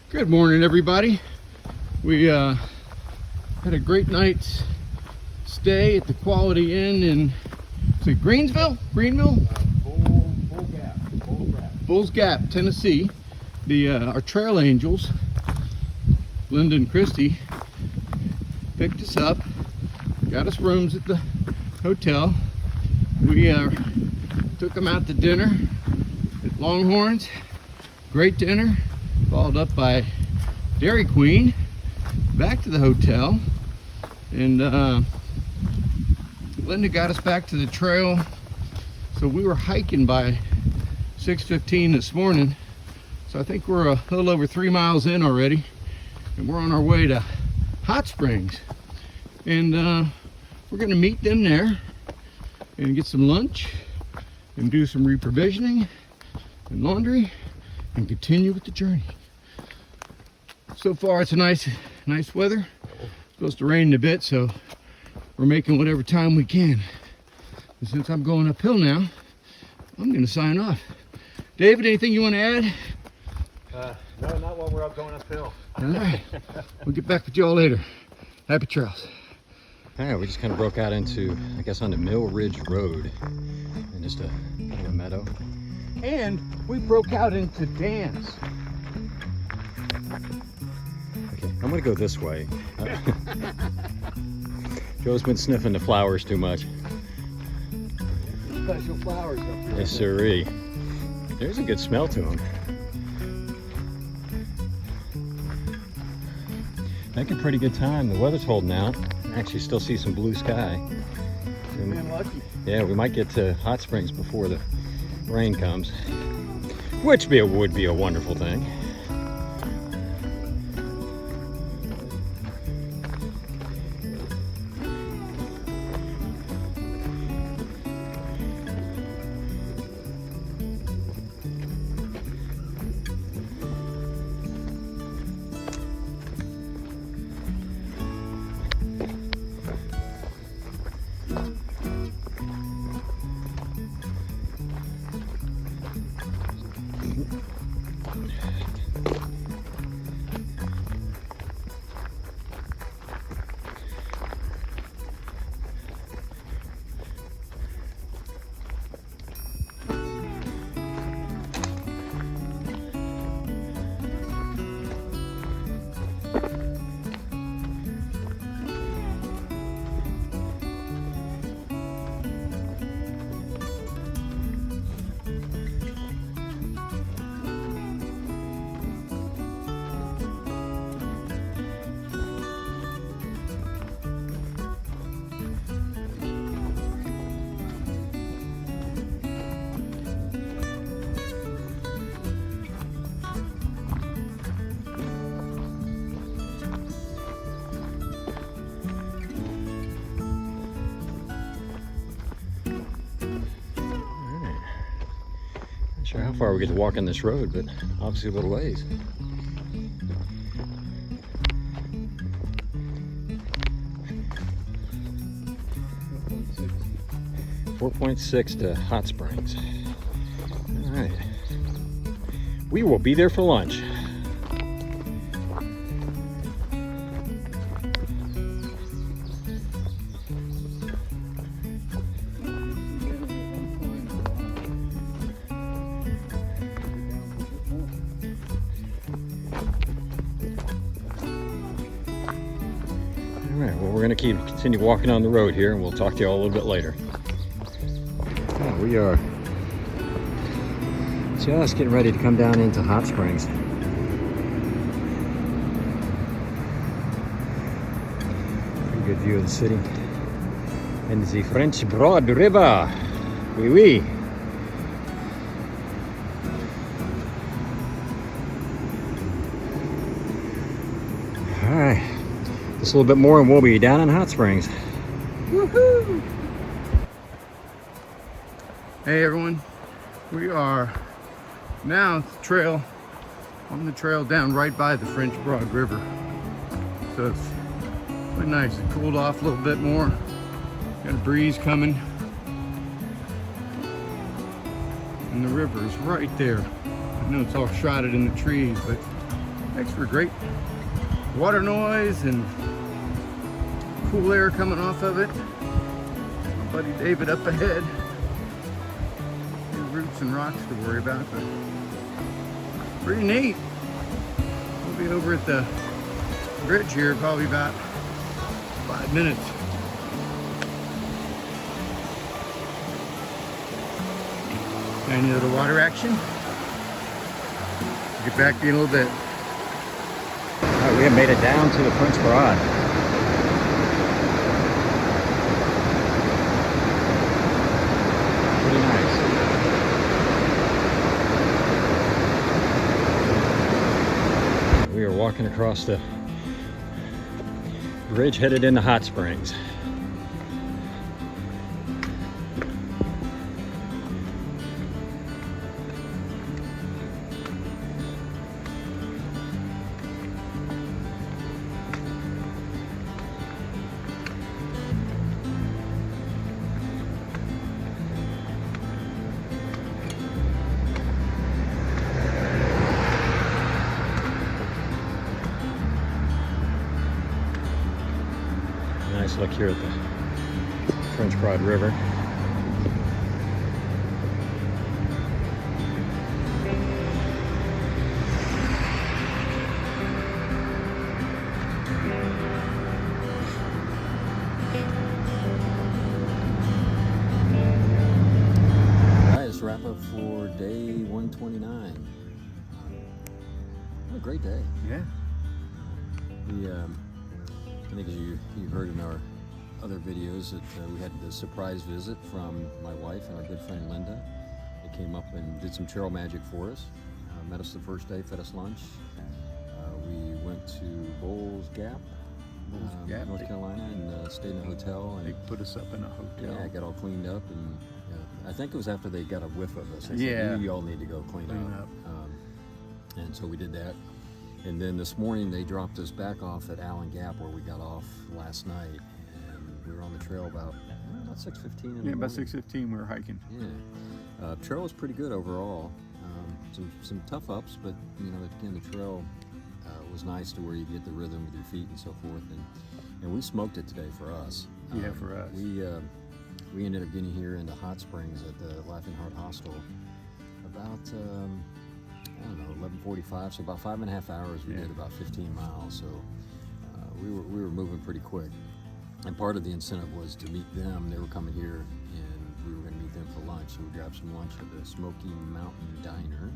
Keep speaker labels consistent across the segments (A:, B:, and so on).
A: Good morning, everybody. We had a great night's stay at the Quality Inn in, is it Greenville? Bulls Gap, Tennessee. Our trail angels, Linda and Christy, picked us up, got us rooms at the hotel. We took them out to dinner at Longhorns. Great dinner, followed up by Dairy Queen, back to the hotel, and Linda got us back to the trail. So we were hiking by 6:15 this morning, so I think we're a little over 3 miles in already, and we're on our way to Hot Springs, and we're going to meet them there and get some lunch and do some reprovisioning and laundry and continue with the journey. So far it's a nice weather. It's supposed to rain a bit, so we're making whatever time we can. And since I'm going uphill now, I'm going to sign off. David, anything you want to add?
B: No, not while we're up going uphill.
A: All right, we'll get back with you all later. Happy trails.
C: All right, we just kind of broke out into, I guess, onto Mill Ridge Road, and just a meadow.
A: And we broke out into dance.
C: Okay, I'm gonna go this way. Joe's been sniffing the flowers too much.
A: Special flowers up here.
C: Yes, sirree. There's a good smell to them. Making a pretty good time. The weather's holding out. Actually, still see some blue sky.
A: Been lucky.
C: Yeah, we might get to Hot Springs before the rain comes, which would be a wonderful thing. Not sure how far we get to walk on this road, but obviously a little ways. .6 to Hot Springs. All right. We will be there for lunch. All right, well, we're going to continue walking on the road here, and we'll talk to you all a little bit later. We are just getting ready to come down into Hot Springs. Pretty good view of the city. And the French Broad River. Oui, oui. All right, just a little bit more and we'll be down in Hot Springs.
A: Woohoo! Hey everyone, we are now on the trail down right by the French Broad River. So it's really nice. It cooled off a little bit more. Got a breeze coming. And the river is right there. I know it's all shrouded in the trees, but Makes for great water noise and cool air coming off of it. My buddy David up ahead. Roots and rocks to worry about, but pretty neat. We'll be over at the bridge here probably about 5 minutes. Any little water action. Get back to you in a little bit.
C: All right, we have made it down to the French Broad. Pretty nice. We are walking across the bridge headed into Hot Springs. Nice look here at the French Broad River. All right, let's wrap up for day 129. What a great day.
A: Yeah.
C: I think as you heard in our other videos that we had the surprise visit from my wife and our good friend Linda. They came up and did some trail magic for us. Met us the first day, fed us lunch. We went to Bulls Gap, North Carolina, and stayed in a hotel. And
A: They put us up in a hotel.
C: yeah, got all cleaned up, and I think it was after they got a whiff of us. They
A: Yeah.
C: said, you all need to go clean up. And so we did that. And then this morning they dropped us back off at Allan Gap where we got off last night, and we were on the trail about 6:15 in the morning.
A: About 6:15 we were hiking.
C: Yeah, trail was pretty good overall. Some tough ups, but again the trail was nice to where you get the rhythm with your feet and so forth. And we smoked it today for us.
A: Yeah, for us.
C: We ended up getting here into Hot Springs at the Laughing Heart Hostel about 11:45, so about 5.5 hours. We did about 15 miles, so we were moving pretty quick. And part of the incentive was to meet them. They were coming here, and we were going to meet them for lunch. So we grabbed some lunch at the Smoky Mountain Diner,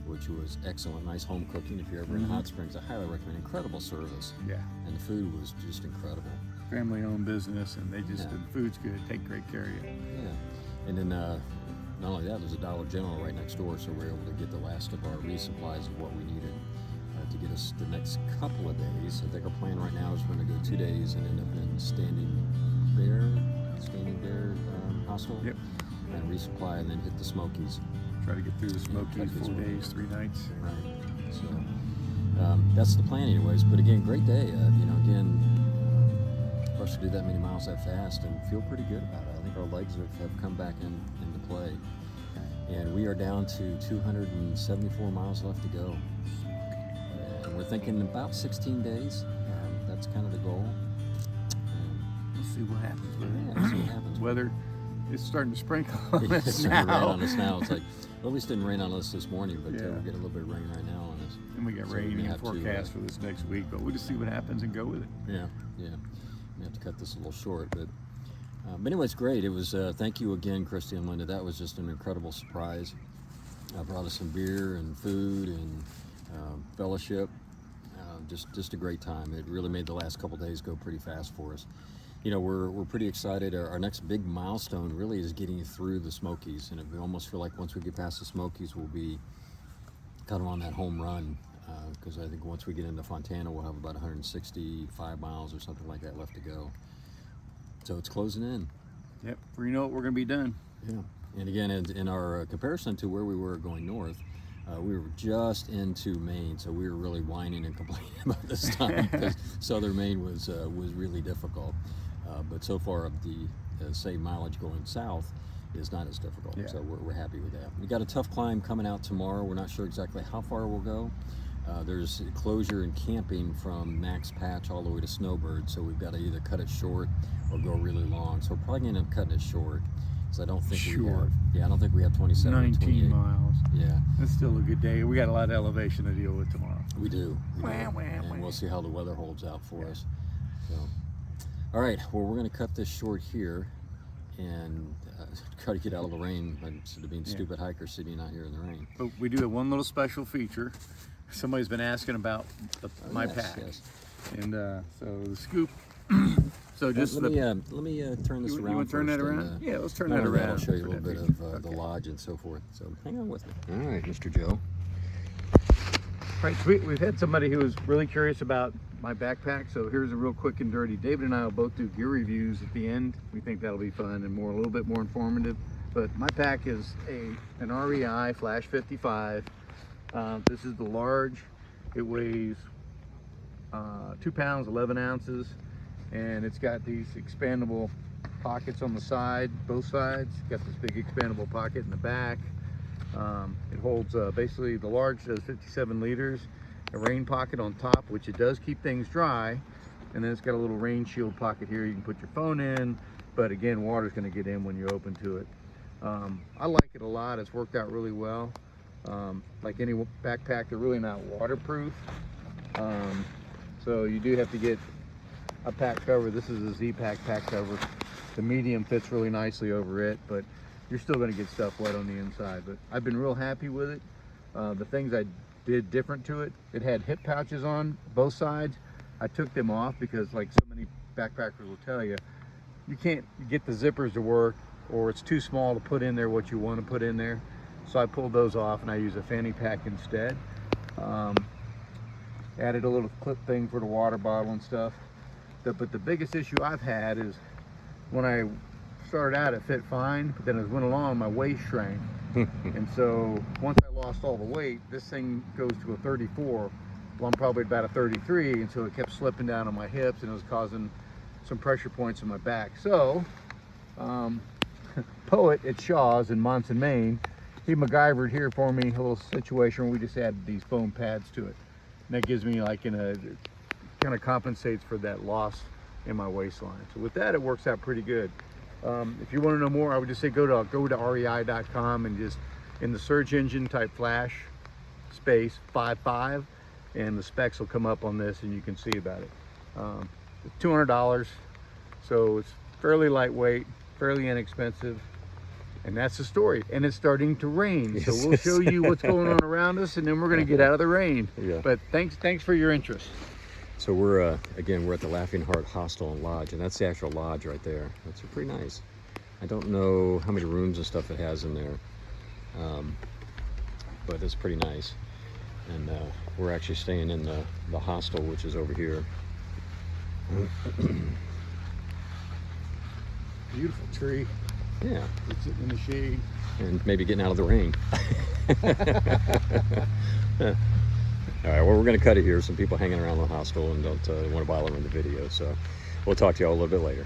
C: which was excellent, nice home cooking. If you're ever in Hot Springs, I highly recommend. Incredible service.
A: Yeah.
C: And the food was just incredible.
A: Family-owned business, and they just the food's good. Take great care of you.
C: Yeah. And then not only that, there's a Dollar General right next door, so we're able to get the last of our resupplies of what we needed to get us the next couple of days. I think our plan right now is we're going to go 2 days and end up in Standing Bear Hostel, and resupply, and then hit the Smokies.
A: Try to get through the Smokies 4 days, 3 nights.
C: Right. So that's the plan, anyways. But again, great day. For us to do that many miles that fast and feel pretty good about it. I think our legs have come back into play. And we are down to 274 miles left to go. And we're thinking about 16 days. That's kind of the goal.
A: We'll see what happens with it.
C: We'll see what happens.
A: Weather is starting to sprinkle on us
C: It's starting to
A: now.
C: rain on us now. It's like, well, at least it didn't rain on us this morning, but we're getting a little bit of rain right now on us.
A: And we got
C: So
A: rain
C: we
A: in
C: have to,
A: forecast for this next week, but we'll just see what happens and go with it.
C: Yeah. We have to cut this a little short, but anyway, it's great. It was. Thank you again, Christy and Linda. That was just an incredible surprise. Brought us some beer and food and fellowship. Just a great time. It really made the last couple days go pretty fast for us. We're pretty excited. Our next big milestone really is getting through the Smokies, and we almost feel like once we get past the Smokies, we'll be kind of on that home run. Because I think once we get into Fontana, we'll have about 165 miles or something like that left to go. So it's closing in.
A: Yep, before you know it, we're going to be done.
C: Yeah. And again, in our comparison to where we were going north, we were just into Maine, so we were really whining and complaining about this time because southern Maine was really difficult. But so far, the same mileage going south is not as difficult. So we're happy with that. We got a tough climb coming out tomorrow. We're not sure exactly how far we'll go. There's closure and camping from Max Patch all the way to Snowbird, so we've got to either cut it short or go really long. So we're probably going to end up cutting it short, because I don't think we have. Yeah, I don't think we have 27 or 28.
D: 19 miles.
C: Yeah,
D: That's still a good day. We got a lot of elevation to deal with tomorrow.
C: we do.
D: Wah, wah,
C: And
D: wah.
C: we'll see how the weather holds out for us. So, all right, well, we're going to cut this short here and try to get out of the rain instead of being stupid hikers sitting out here in the rain.
D: But we do have one little special feature. Somebody's been asking about my
C: Yes,
D: pack.
C: yes.
D: And so the scoop. So just
C: let me turn this
D: you
C: around.
D: want to turn that
C: first,
D: around?
C: and,
D: Yeah, let's turn
C: not
D: that
C: only
D: around.
C: I'll show you a
D: for
C: little
D: that
C: bit
D: feature.
C: of the
D: Okay.
C: lodge and so forth. So hang on with me. All right, Mr. Joe.
A: Right, so we've had somebody who was really curious about my backpack, so here's a real quick and dirty. David and I will both do gear reviews at the end. We think that'll be fun and a little bit more informative. But my pack is an REI Flash 55. This is the large. It weighs 2 pounds, 11 ounces, and it's got these expandable pockets on the side, both sides. It's got this big expandable pocket in the back. It holds basically, the large does 57 liters, a rain pocket on top, which it does keep things dry, and then it's got a little rain shield pocket here you can put your phone in, but again, water's going to get in when you open to it. I like it a lot. It's worked out really well. Like any backpack, they're really not waterproof, so you do have to get a pack cover. This is a Z-Pack pack cover. The medium fits really nicely over it, but you're still going to get stuff wet on the inside. But I've been real happy with it. The things I did different to it, it had hip pouches on both sides. I took them off because, like so many backpackers will tell you, you can't get the zippers to work, or it's too small to put in there what you want to put in there. So I pulled those off and I use a fanny pack instead. Added a little clip thing for the water bottle and stuff. But the biggest issue I've had is when I started out it fit fine, but then as it went along my waist shrank. And so once I lost all the weight, this thing goes to a 34. Well, I'm probably about a 33, and so it kept slipping down on my hips and it was causing some pressure points in my back. So Poet at Shaw's in Monson, Maine, he MacGyvered here for me a little situation where we just added these foam pads to it. And that gives me like kind of compensates for that loss in my waistline. So with that, it works out pretty good. If you want to know more, I would just say go to rei.com and just in the search engine type Flash space 55, and the specs will come up on this and you can see about it. It's $200, so it's fairly lightweight, fairly inexpensive, and that's the story. And it's starting to rain,
C: Yes,
A: so we'll show you what's going on around us, and then we're going to get out of the rain.
C: Yeah.
A: But thanks for your interest.
C: So we're again, we're at the Laughing Heart Hostel and Lodge, and that's the actual lodge right there. That's pretty nice. I don't know how many rooms and stuff it has in there, but it's pretty nice. And we're actually staying in the hostel, which is over here.
D: Beautiful tree.
C: Yeah,
D: It's sitting in the shade.
C: and maybe getting out of the rain. All right, well, we're going to cut it here. Some people hanging around the hostel and don't want to bother in the video, so we'll talk to you all a little bit later.